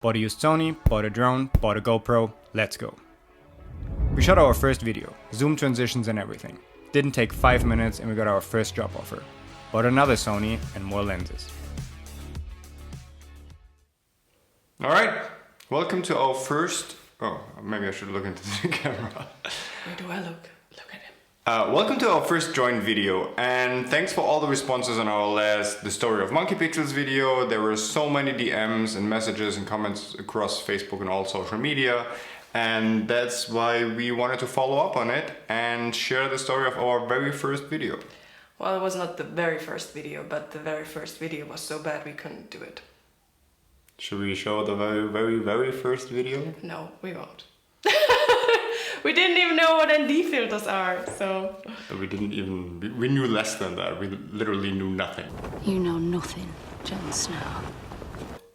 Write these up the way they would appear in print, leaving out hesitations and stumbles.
Bought a used Sony, bought a drone, bought a GoPro, let's go. We shot our first video, zoom transitions and everything. Didn't take 5 minutes and we got our first job offer. Bought another Sony and more lenses. Alright, welcome to our first... Oh, maybe I should look into the camera. Where do I look? Look at him. Welcome to our first joint video, and thanks for all the responses on our last The Story of Monkey Pixels video. There were so many DMs and messages and comments across Facebook and all social media, and that's why we wanted to follow up on it and share the story of our very first video. Well, it was not the very first video, but the very first video was so bad we couldn't do it. Should we show the very first video? No, we won't. We didn't even know what ND filters are, so... We knew less than that. We literally knew nothing. You know nothing, Jon Snow.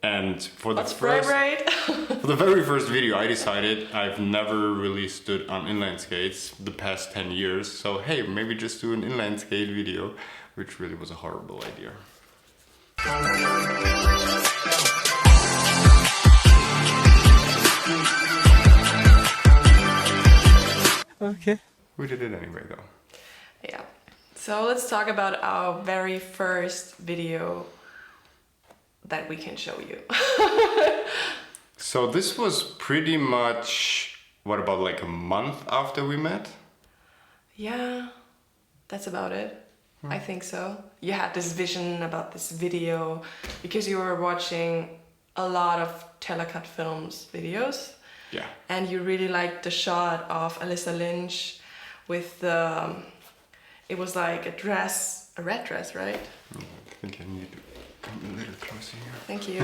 And for What's frame rate? For the very first video, I decided I've never really stood on inline skates the past 10 years. So hey, maybe just do an inline skate video, which really was a horrible idea. Okay. We did it anyway though. Yeah. So let's talk about our very first video that we can show you. So this was pretty much, what about like a month after we met? Yeah, that's about it. I think so. You had this vision about this video because you were watching a lot of Telecut Films videos. Yeah. And you really liked the shot of Alyssa Lynch with the, it was like a dress, a red dress, right? I think I need to come a little closer here. Thank you.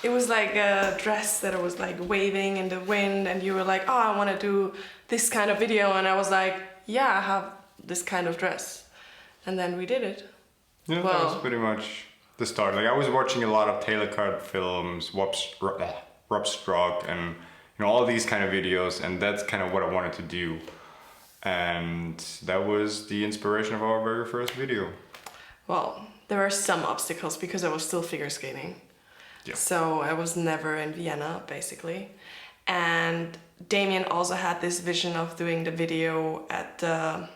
It was like a dress that was like waving in the wind, and you were like, oh, I want to do this kind of video. And I was like, yeah, I have this kind of dress. And then we did it. Yeah, that was pretty much the start. Like I was watching a lot of Telecut Films, Rob Strock, and all these kind of videos, and that's kind of what I wanted to do. And that was the inspiration of our very first video. Well, there were some obstacles because I was still figure skating. Yeah. So I was never in Vienna, basically. And Damien also had this vision of doing the video at the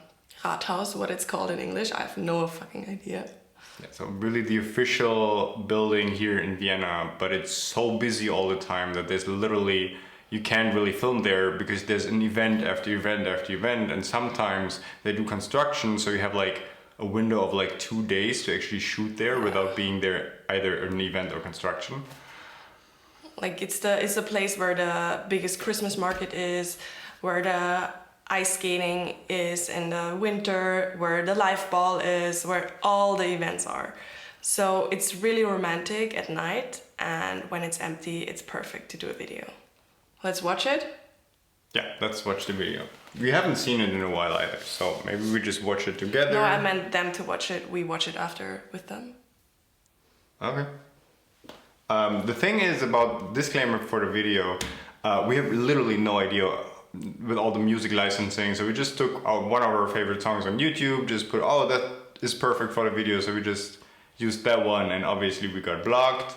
Rathaus, what it's called in English. I have no fucking idea. Yeah, so really the official building here in Vienna, but it's so busy all the time that there's literally, you can't really film there because there's an event after event after event, and sometimes they do construction, so you have like a window of like 2 days to actually shoot there without being there either an event or construction. Like it's the place where the biggest Christmas market is, where the ice skating is in the winter, where the live ball is, where all the events are. So it's really romantic at night, and when it's empty, it's perfect to do a video. Let's watch it? Yeah, let's watch the video. We haven't seen it in a while either, so maybe we just watch it together. No, I meant them to watch it. We watch it after with them. Okay. The thing is about disclaimer for the video, we have literally no idea with all the music licensing, so we just took one of our favorite songs on YouTube, just put, oh, that is perfect for the video, so we just used that one, and obviously we got blocked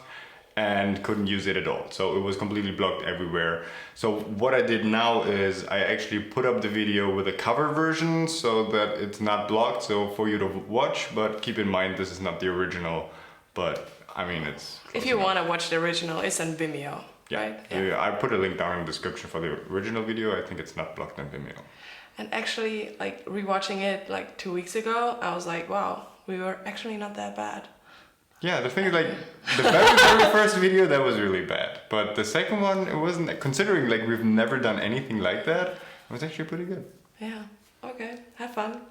and couldn't use it at all, so it was completely blocked everywhere. So what I did now is I actually put up the video with a cover version so that it's not blocked, so for you to watch, but keep in mind this is not the original, but I mean it's... If you want to watch the original, it's on Vimeo. Yeah, right? Yeah, I put a link down in the description for the original video. I think it's not blocked on Vimeo. And actually, like rewatching it like 2 weeks ago, I was like, wow, we were actually not that bad. Yeah, the thing is like, the very first video, that was really bad. But the second one, it wasn't, considering like we've never done anything like that, it was actually pretty good. Yeah, okay, have fun.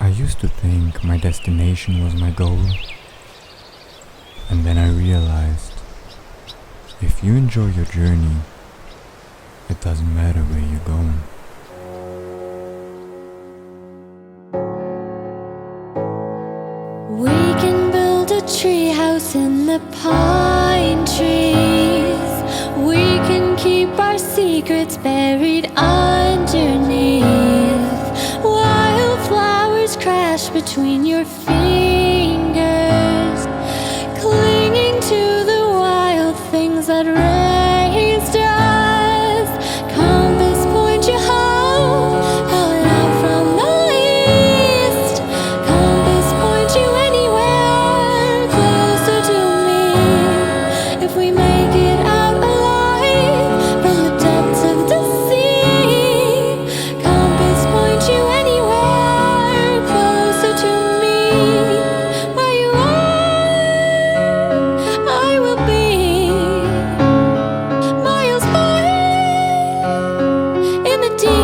I used to think my destination was my goal. And then I realized, if you enjoy your journey, it doesn't matter where you're going. We can build a treehouse in the pine trees. We can keep our secrets buried underneath. Wildflowers crash between your fingers, clinging to the wild we make it out alive from the depths of the sea. Compass point you anywhere closer to me. Where you are, I will be. Miles high in the deep.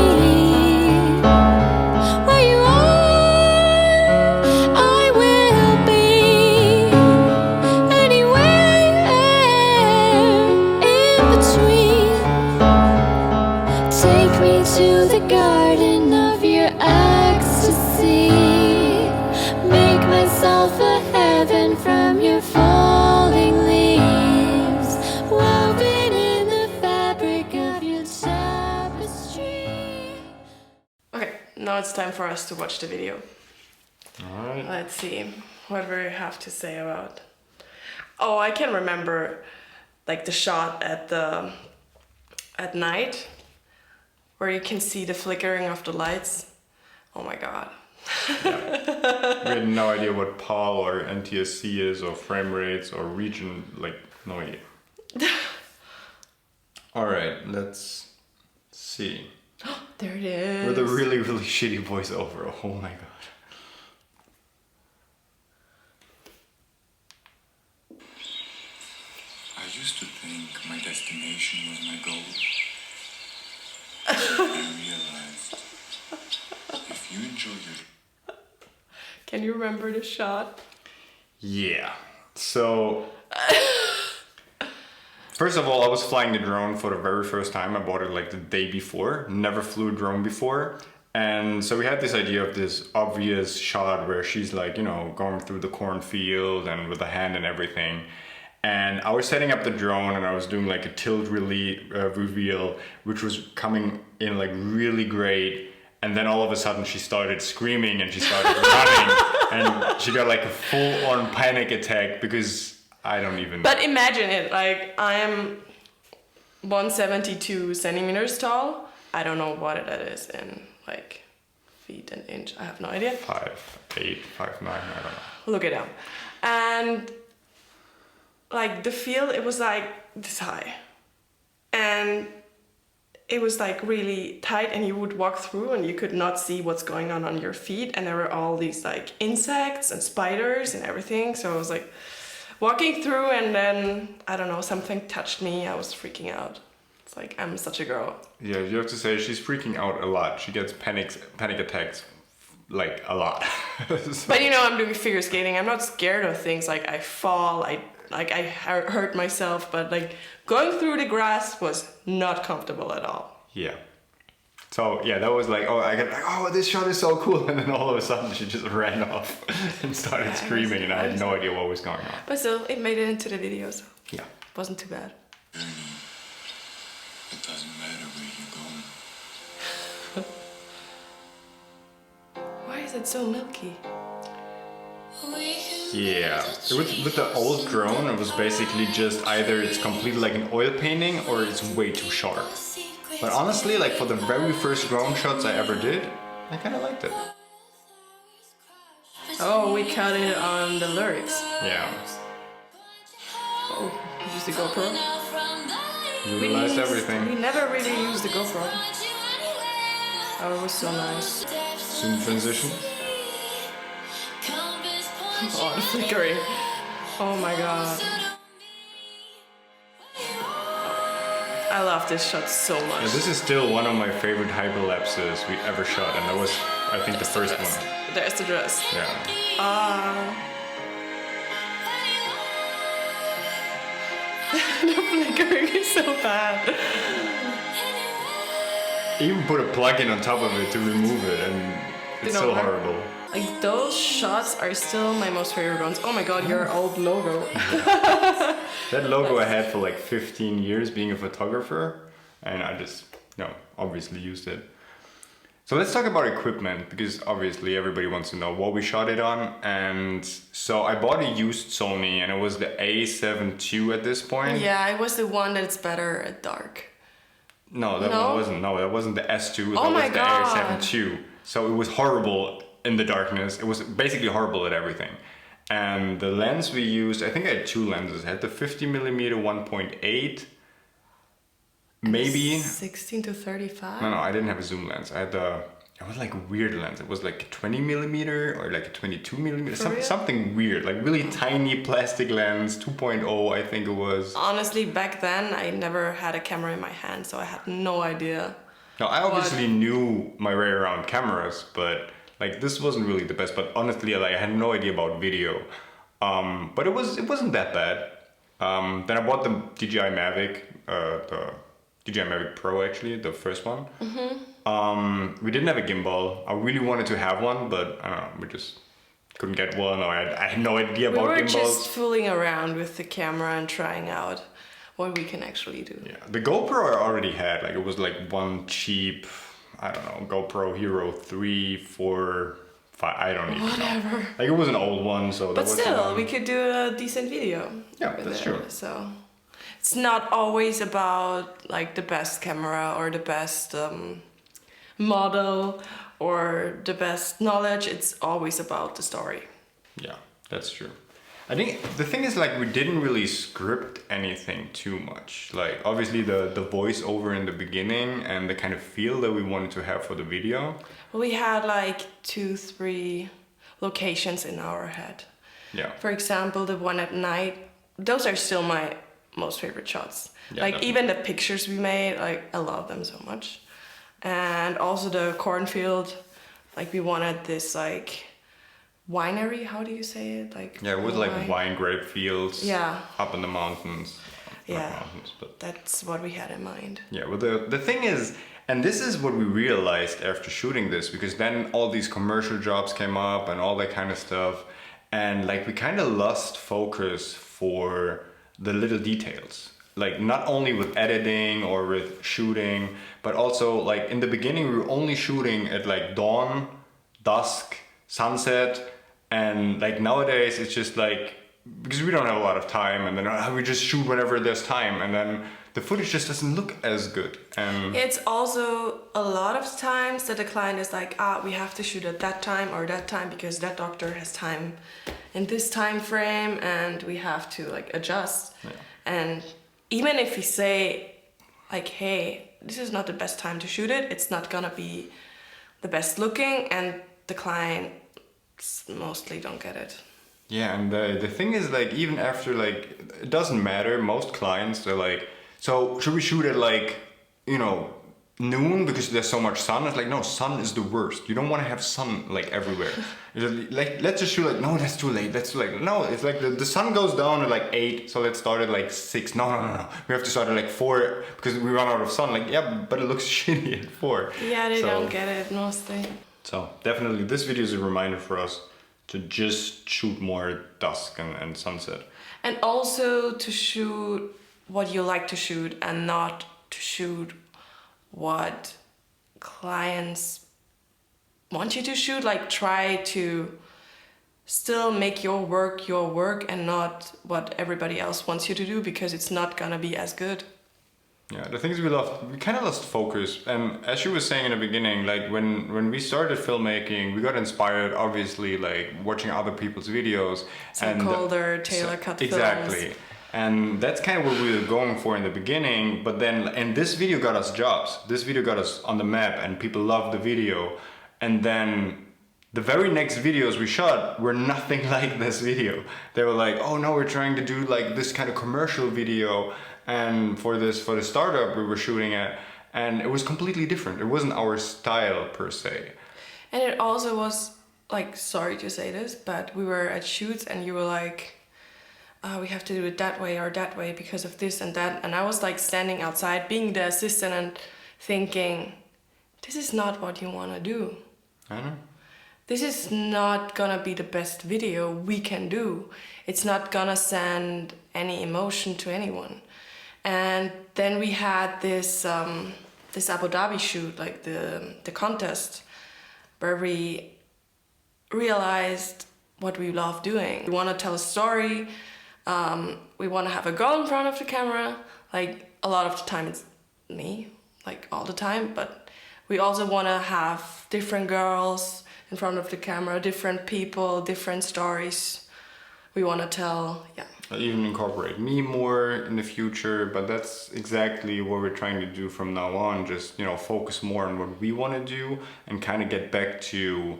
Where you are, I will be. Anywhere in between. Take me to the garden of your ecstasy. Make myself a heaven from your falling leaves. Woven in the fabric of your tapestry. Okay, now it's time for us to watch the video. All right. Let's see what we have to say about. Oh, I can remember like the shot at night where you can see the flickering of the lights. Oh my god. We had no idea what PAL or NTSC is, or frame rates, or region, like, no idea. Alright, let's see. There it is. With a really, really shitty voiceover, oh my god. I used to think my destination was my goal. I realized if you enjoy your Can you remember the shot? Yeah, so... First of all, I was flying the drone for the very first time. I bought it like the day before, never flew a drone before. And so we had this idea of this obvious shot where she's like, you know, going through the cornfield and with the hand and everything. And I was setting up the drone and I was doing like a tilt reveal, which was coming in like really great. And then all of a sudden she started screaming and she started running and she got like a full-on panic attack because I don't even... But imagine it, like I am 172 centimeters tall. I don't know what that is in like feet and inch. I have no idea. 5'8", 5'9", I don't know. Look it up. And like the field, it was like this high. And it was like really tight and you would walk through and you could not see what's going on your feet. And there were all these like insects and spiders and everything. So I was like walking through and then, I don't know, something touched me. I was freaking out. It's like, I'm such a girl. Yeah, you have to say she's freaking out a lot. She gets panic attacks like a lot. So- But you know, I'm doing figure skating. I'm not scared of things like I fall, I hurt myself, but like going through the grass was not comfortable at all. Yeah. So yeah, that was like, oh, I get like, oh, this shot is so cool, and then all of a sudden she just ran off and started screaming, and I had no idea what was going on. But still, it made it into the video, so Yeah. it wasn't too bad. journey, it doesn't matter where you're going. Why is it so milky? Yeah. With the old drone, it was basically just either it's completely like an oil painting or it's way too sharp. But honestly, like for the very first drone shots I ever did, I kind of liked it. Oh, we cut it on the lyrics. Yeah. Oh, we used the GoPro. You realized everything. We never really used the GoPro. Oh, it was so nice. Zoom transition. Oh, the flickering. Oh my god. I love this shot so much. Yeah, this is still one of my favorite hyperlapses we ever shot, and that was, I think, the first one. There's the dress. Yeah. The flickering is so bad. Even put a plug-in on top of it to remove it, and it's Didn't so work. horrible. Like those shots are still my most favorite ones. Oh my god, your old logo. That logo I had for like 15 years being a photographer, and I just, you know, obviously used it. So let's talk about equipment, because obviously everybody wants to know what we shot it on. And so I bought a used Sony, and it was the A7 II at this point. Yeah, it was the one that's better at dark. No, that No? one wasn't. No, that wasn't the S2. Oh that my was the God. A7 II. So it was horrible in the darkness. It was basically horrible at everything. And the lens we used, I think I had two lenses. I had the 50mm 1.8, maybe 16 to 35. no, I didn't have a zoom lens. I had it was like a weird lens. It was like a 20mm or like a 22mm, something weird, like really tiny plastic lens, 2.0 I think it was. Honestly, back then I never had a camera in my hand, so I had no idea. Now I obviously knew my way around cameras, but like this wasn't really the best. But honestly, like I had no idea about video. But it wasn't that bad. Then I bought the DJI Mavic, the DJI Mavic Pro actually, the first one. We didn't have a gimbal. I really wanted to have one, but I don't know, we just couldn't get one, or I had no idea about gimbals. We were just fooling around with the camera and trying out what we can actually do. Yeah, the GoPro I already had, like it was like one cheap, I don't know, GoPro Hero 3, 4, 5, I don't even know. Like it was an old one, so But still, we could do a decent video. Yeah, that's true. So it's not always about like the best camera or the best model or the best knowledge. It's always about the story. Yeah, that's true. I think the thing is like we didn't really script anything too much. Like obviously the voiceover in the beginning and the kind of feel that we wanted to have for the video. We had like 2-3 locations in our head. Yeah. For example, the one at night, those are still my most favorite shots. Yeah, like definitely. even the pictures we made, like I love them so much. And also the cornfield, like we wanted this like winery, how do you say it? Like Yeah, it was like wine grape fields. Yeah. Up in the mountains. Not Yeah. mountains, but That's what we had in mind. yeah, well the thing is, and this is what we realized after shooting this, because then all these commercial jobs came up and all that kind of stuff, and like we kind of lost focus for the little details. Like not only with editing or with shooting, but also like in the beginning we were only shooting at like dawn, dusk, sunset, and like nowadays it's just like, because we don't have a lot of time, and then we just shoot whenever there's time, and then the footage just doesn't look as good. And It's also a lot of times that the client is like, we have to shoot at that time or that time because that doctor has time in this time frame, and we have to like adjust. Yeah. And even if we say like, hey, this is not the best time to shoot it, it's not gonna be the best looking, and the clients mostly don't get it. yeah, and the thing is like even after like, it doesn't matter, most clients they're like, so should we shoot at like, you know, noon because there's so much sun? It's like, no, sun is the worst. You don't want to have sun like everywhere. Like let's just shoot like, no, that's too late, that's too late. No, it's like the sun goes down at like 8, so let's start at like 6. No, we have to start at like 4 because we run out of sun. Like yeah, but it looks shitty at 4. Yeah, they So- don't get it mostly. So definitely this video is a reminder for us to just shoot more at dusk and sunset. And also to shoot what you like to shoot and not to shoot what clients want you to shoot. Like try to still make your work and not what everybody else wants you to do, because it's not gonna be as good. Yeah, the things we kind of lost focus. And as you were saying in the beginning, like when we started filmmaking, we got inspired, obviously, like watching other people's videos. Some colder, tailor-cut films. Exactly. And that's kind of what we were going for in the beginning. But then, and this video got us jobs. This video got us on the map, and people loved the video. And then the very next videos we shot were nothing like this video. They were like, oh no, we're trying to do like this kind of commercial video. And for the startup we were shooting at, and it was completely different. It wasn't our style per se. And it also was like, sorry to say this, but we were at shoots and you were like, we have to do it that way or that way because of this and that. And I was like standing outside being the assistant and thinking, this is not what you want to do. I know. This is not gonna be the best video we can do. It's not gonna send any emotion to anyone. And then we had this this Abu Dhabi shoot, like the contest, where we realized what we love doing. We want to tell a story. We want to have a girl in front of the camera. Like a lot of the time it's me, like all the time. But we also want to have different girls in front of the camera, different people, different stories. we want to tell. Yeah. Even incorporate me more in the future, but that's exactly what we're trying to do from now on. Just, you know, focus more on what we want to do and kind of get back to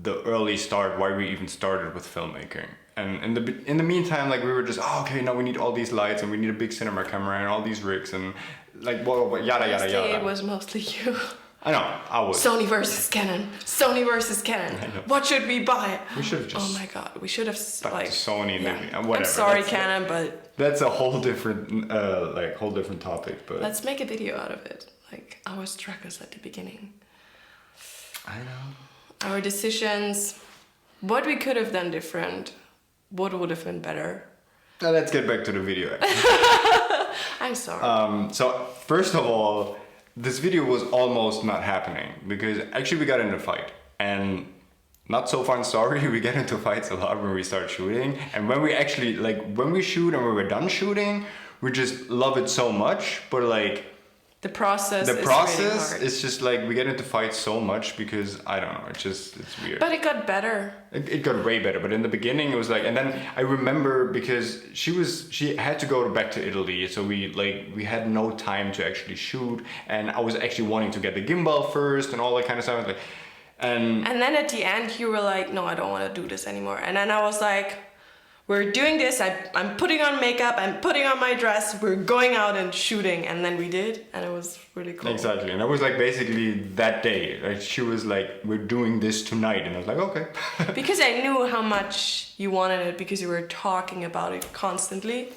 the early start, why we even started with filmmaking. And in the meantime, like, we were just, oh, okay, now we need all these lights and we need a big cinema camera and all these rigs and like blah, yada yada yada. It was mostly you. I know, I was. Sony versus Canon. Sony versus Canon. What should we buy? We should have just. Oh my god, we should have Back to Sony and then, whatever. I'm sorry, that's, Canon, but that's a whole different, whole different topic. But let's make a video out of it. Like our struggles at the beginning. I know. Our decisions, what we could have done different, what would have been better. Now let's get back to the video. I'm sorry. So first of all, this video was almost not happening because actually we got in a fight, and not so fun story. We get into fights a lot when we start shooting, and when we actually, like, when we shoot and when we're done shooting, we just love it so much. But like the process the is process really hard. is just like we get into fights so much because I don't know, it's weird. But it got better. It got way better, but in the beginning it was like, and then I remember because she had to go back to Italy, so we had no time to actually shoot, and I was actually wanting to get the gimbal first and all that kind of stuff, like, and then at the end you were like, no, I don't want to do this anymore. And then I was like, we're doing this, I'm putting on makeup, I'm putting on my dress, we're going out and shooting. And then we did, and it was really cool. Exactly, and I was like, basically that day, like, she was like, we're doing this tonight, and I was like, okay. Because I knew how much you wanted it, because you were talking about it constantly.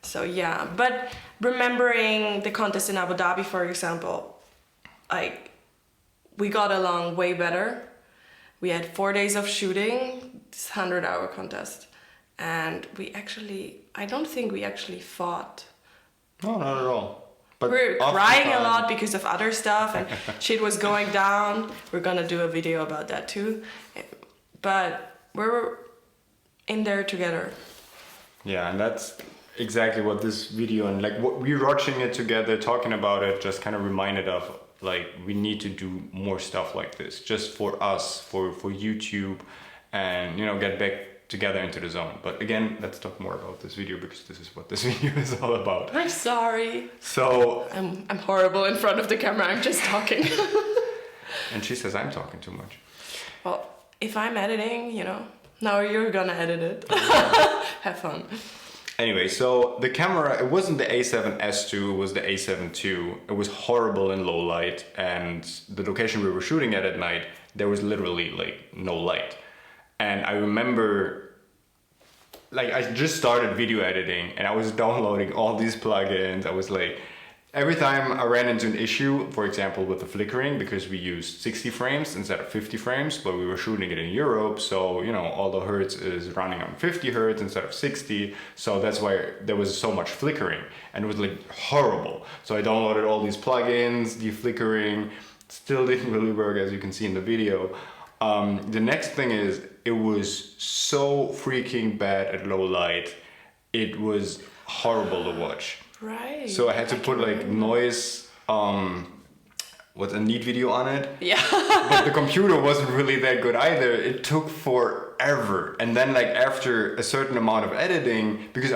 So yeah, but remembering the contest in Abu Dhabi, for example, like, we got along way better. We had 4 days of shooting, this 100-hour contest. And I don't think we actually fought. No, not at all. But we were crying a lot because of other stuff, and shit was going down. We're gonna do a video about that too. But we were in there together. Yeah, and that's exactly what this video and like what we're watching it together, talking about it, just kind of reminded of. Like, we need to do more stuff like this, just for us, for YouTube, and, you know, get back together into the zone. But again, let's talk more about this video, because this is what this video is all about. I'm sorry. So I'm horrible in front of the camera. I'm just talking. And she says I'm talking too much. Well, if I'm editing, you know, now you're gonna edit it. Have fun. Anyway, so the camera, it wasn't the A7S II, it was the A7 II. It was horrible in low light, and the location we were shooting at night, there was literally like no light. And I remember, like, I just started video editing and I was downloading all these plugins. I was like, every time I ran into an issue, for example, with the flickering, because we used 60 frames instead of 50 frames, but we were shooting it in Europe. So, you know, all the hertz is running on 50 hertz instead of 60. So that's why there was so much flickering, and it was like horrible. So I downloaded all these plugins, the flickering still didn't really work, as you can see in the video. The next thing is, it was so freaking bad at low light. It was horrible to watch. Right. So I had to put like noise, what's a neat video on it. Yeah. But the computer wasn't really that good either. It took forever. And then like after a certain amount of editing, because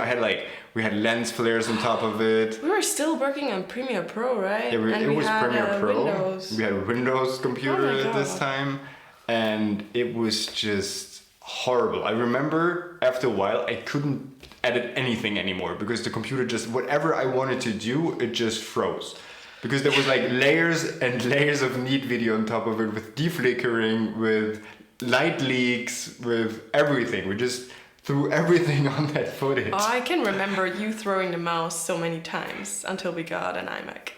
we had lens flares on top of it. We were still working on Premiere Pro, right? Yeah, it was Premiere Pro. Windows. We had a Windows computer Oh my at this God. time. And it was just horrible. I remember after a while, I couldn't edit anything anymore, because the computer just, whatever I wanted to do, it just froze. Because there was like layers and layers of neat video on top of it, with deflickering, with light leaks, with everything. We just threw everything on that footage. Oh, I can remember you throwing the mouse so many times until we got an iMac.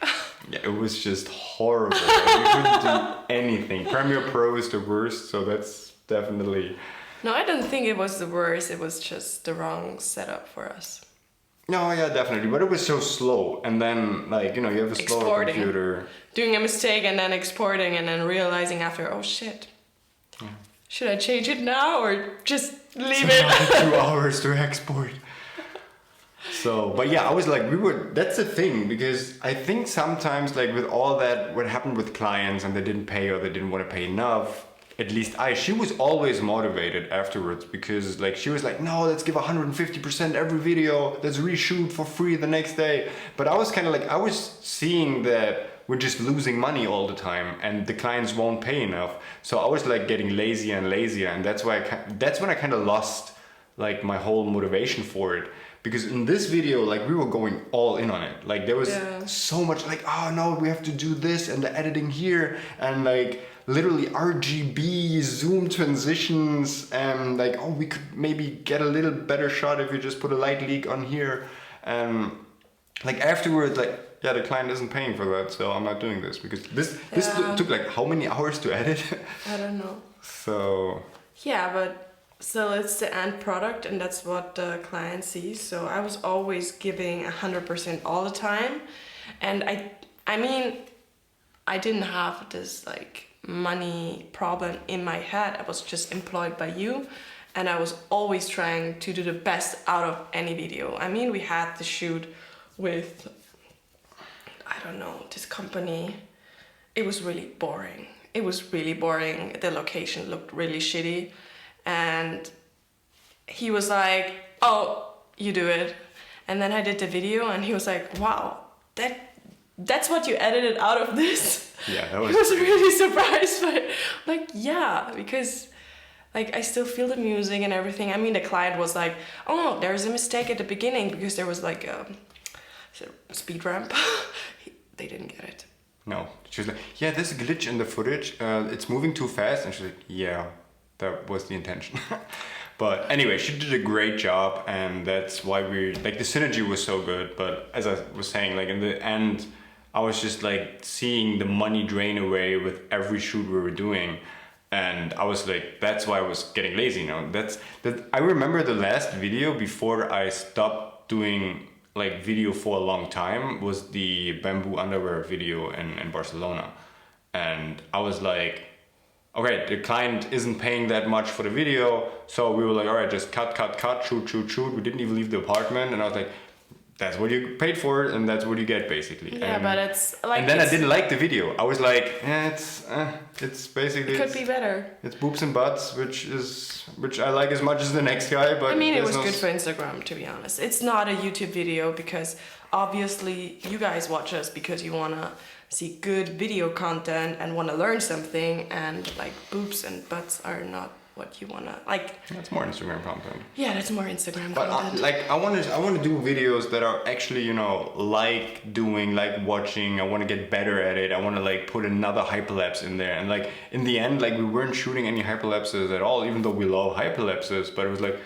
Yeah, it was just horrible. We couldn't do anything. Premiere Pro is the worst, so that's definitely... No, I don't think it was the worst. It was just the wrong setup for us. No, yeah, definitely. But it was so slow. And then, like, you know, you have a slower Exporting. computer. Doing a mistake and then exporting and then realizing after, oh shit. Yeah. Should I change it now or just leave it? Another 2 hours to export. So, but yeah, I was like, that's the thing, because I think sometimes, like, with all that, what happened with clients and they didn't pay or they didn't want to pay enough, at least she was always motivated afterwards, because like she was like, no, let's give 150% every video, let's reshoot for free the next day. But I was kind of like, I was seeing that we're just losing money all the time and the clients won't pay enough. So I was like getting lazier and lazier, and that's when I kind of lost like my whole motivation for it. Because in this video, like we were going all in on it. Like there was so much like, oh no, we have to do this and the editing here, and like literally RGB zoom transitions, and like, oh, we could maybe get a little better shot if you just put a light leak on here. And like afterwards, like, yeah, the client isn't paying for that, so I'm not doing this, because this took like how many hours to edit? I don't know. So yeah, but still it's the end product, and that's what the client sees. So I was always giving 100% all the time, and I mean I didn't have this like money problem in my head. I was just employed by you, and I was always trying to do the best out of any video. I mean, we had the shoot with, I don't know, this company. It was really boring. The location looked really shitty. And he was like, oh, you do it. And then I did the video, and he was like, wow, that's what you edited out of this? yeah, that was... He was really surprised by it. Like, yeah, because like I still feel the music and everything. I mean, the client was like, oh no, there's a mistake at the beginning, because there was like a speed ramp. They didn't get it. No, she was like, yeah, there's a glitch in the footage. It's moving too fast. And she's like, yeah, that was the intention. But anyway, she did a great job, and that's why like the synergy was so good. But as I was saying, like in the end, I was just like seeing the money drain away with every shoot we were doing. And I was like, that's why I was getting lazy, you know. I remember the last video before I stopped doing like video for a long time was the bamboo underwear video in Barcelona. And I was like, okay, the client isn't paying that much for the video, so we were like, all right, just cut, shoot. We didn't even leave the apartment, and I was like, that's what you paid for, and that's what you get, basically. Yeah, but it's like... And then I didn't like the video. I was like, it's basically... It could be better. It's boobs and butts, which I like as much as the next guy, but... I mean, it was good for Instagram, to be honest. It's not a YouTube video, because obviously you guys watch us because you want to see good video content and want to learn something, and like boobs and butts are not what you want to like. That's more Instagram content. Yeah, that's more Instagram but content. I want to do videos that are actually, you know, like doing, like watching. I want to get better at it. I want to like put another hyperlapse in there, and like in the end, like we weren't shooting any hyperlapses at all, even though we love hyperlapses. But it was like,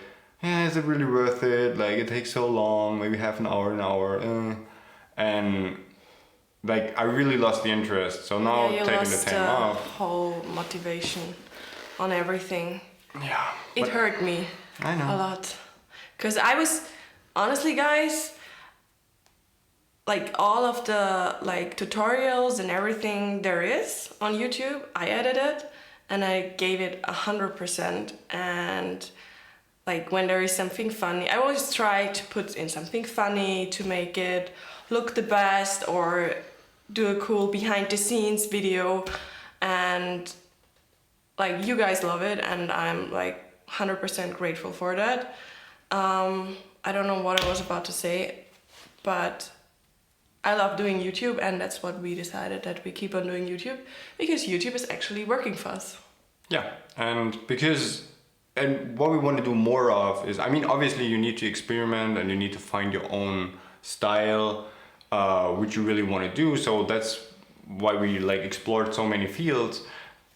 yeah, is it really worth it? Like it takes so long, maybe half an hour, and like I really lost the interest. So now taking the time off, whole motivation on everything. Yeah, it hurt me. I know a lot, because I was honestly, guys, like all of the like tutorials and everything there is on YouTube, I edited and I gave it 100%. And like when there is something funny, I always try to put in something funny to make it look the best, or do a cool behind the scenes video. And like you guys love it, and I'm like 100% grateful for that. I don't know what I was about to say, but I love doing YouTube, and that's what we decided, that we keep on doing YouTube, because YouTube is actually working for us. Yeah, and what we want to do more of is, I mean, obviously you need to experiment and you need to find your own style, which you really want to do. So that's why we like explored so many fields.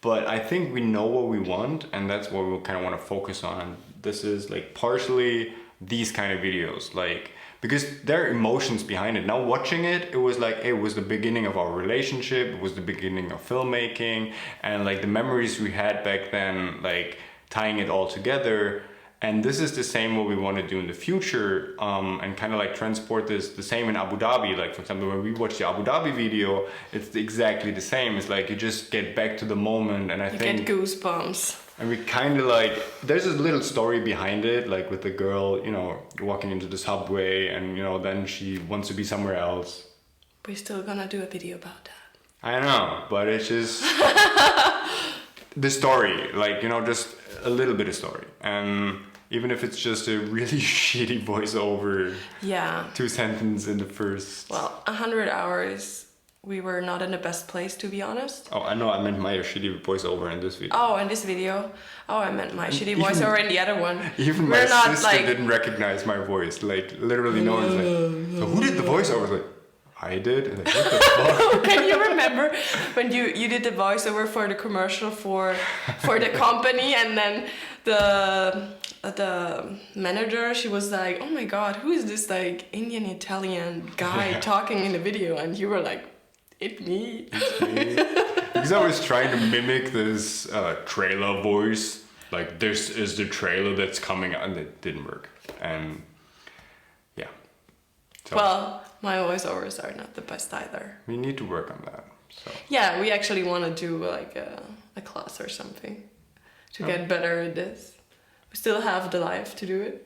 But I think we know what we want, and that's what we kind of want to focus on. This is like partially these kind of videos, like, because there are emotions behind it. Now watching it, it was like, it was the beginning of our relationship, it was the beginning of filmmaking, and like the memories we had back then, like tying it all together. And this is the same what we want to do in the future, and kind of like transport this the same in Abu Dhabi. Like for example, when we watch the Abu Dhabi video, it's exactly the same. It's like you just get back to the moment, and you get goosebumps. And we kind of like, there's a little story behind it, like with the girl, you know, walking into the subway, and you know, then she wants to be somewhere else. We're still gonna do a video about that. I know, but it's just... the story, like, you know, just a little bit of story. And even if it's just a really shitty voiceover, Yeah. 2 sentences in the first. Well, 100 hours, we were not in the best place, to be honest. Oh, I know, I meant my shitty voiceover in this video. Oh, in this video? Oh, I meant my shitty even- voiceover in the other one. Even We're my not, sister like- didn't recognize my voice. Like, literally no one's like, so who did the voiceover? I was like, I did? And like, what the fuck? Can you remember when you did the voiceover for the commercial for the company, and then the manager, she was like, oh my god, who is this like Indian Italian guy talking in the video? And you were like, it's me. Because I was trying to mimic this trailer voice. Like, this is the trailer that's coming out, and it didn't work. And yeah. So Well, my voiceovers are not the best either. we need to work on that. So Yeah, we actually want to do like a class or something to get better at this. We still have the life to do it.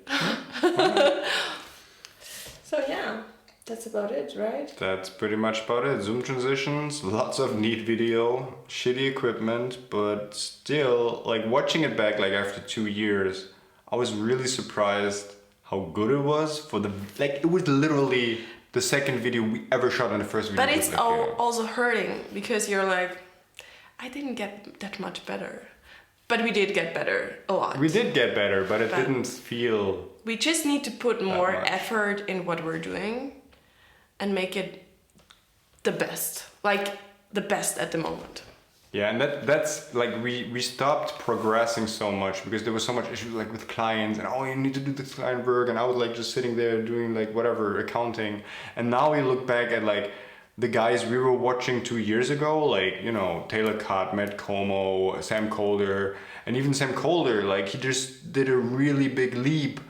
So yeah, that's about it, right? that's pretty much about it. Zoom transitions, lots of neat video, shitty equipment, but still, like, watching it back, like, after 2 years, I was really surprised how good it was for the, like, it was literally the second video we ever shot in the first video. But it's was, like, also hurting because you're like, I didn't get that much better. But we did get better a lot. we did get better, but it But- didn't feel. We just need to put more much. effort in what we're doing and make it the best. Like the best at the moment. Yeah, and that's like we stopped progressing so much because there was so much issues like with clients and oh, you need to do this client work, and I was like just sitting there doing like whatever accounting. And now we look back at like the guys we were watching 2 years ago, like, you know, Taylor Cott, Matt Como, Sam Calder, and even Sam Calder, like he just did a really big leap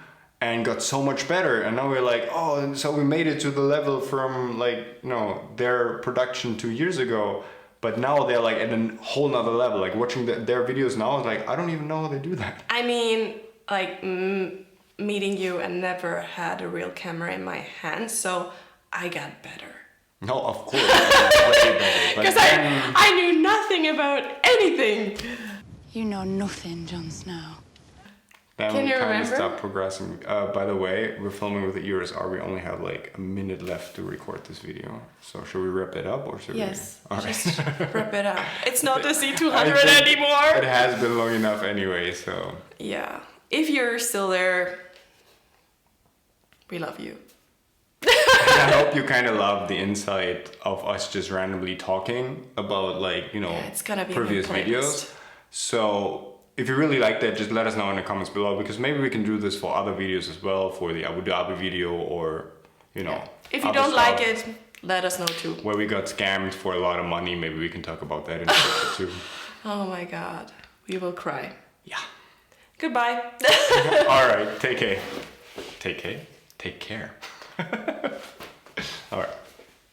and got so much better. And now we're like, oh, and so we made it to the level from like, you know, their production 2 years ago. But now they're like at a whole nother level. Like watching their videos now, is like, I don't even know how they do that. I mean, like meeting you and never had a real camera in my hands, so I got better. No, of course. Way better. But Because then, I knew nothing about anything. You know nothing, Jon Snow. then Can we you kind of remember? stopped progressing. By the way, we're filming with the EOSR. We only have like a minute left to record this video. So should we wrap it up or should Yes, we? All right. just wrap it up. It's not the I C200 think anymore. It has been long enough anyway, so. Yeah, if you're still there, we love you. I hope you kind of love the insight of us just randomly talking about like, you know, Yeah, it's gonna be previous a new videos. playlist. So if you really like that, just let us know in the comments below, because maybe we can do this for other videos as well, for the Abu Dhabi video or, you know. If you other don't like stuff it, let us know too. where we got scammed for a lot of money, maybe we can talk about that in the future too. Oh my god, we will cry. Yeah. Goodbye. All right. Take care. Take care. Take care. All right.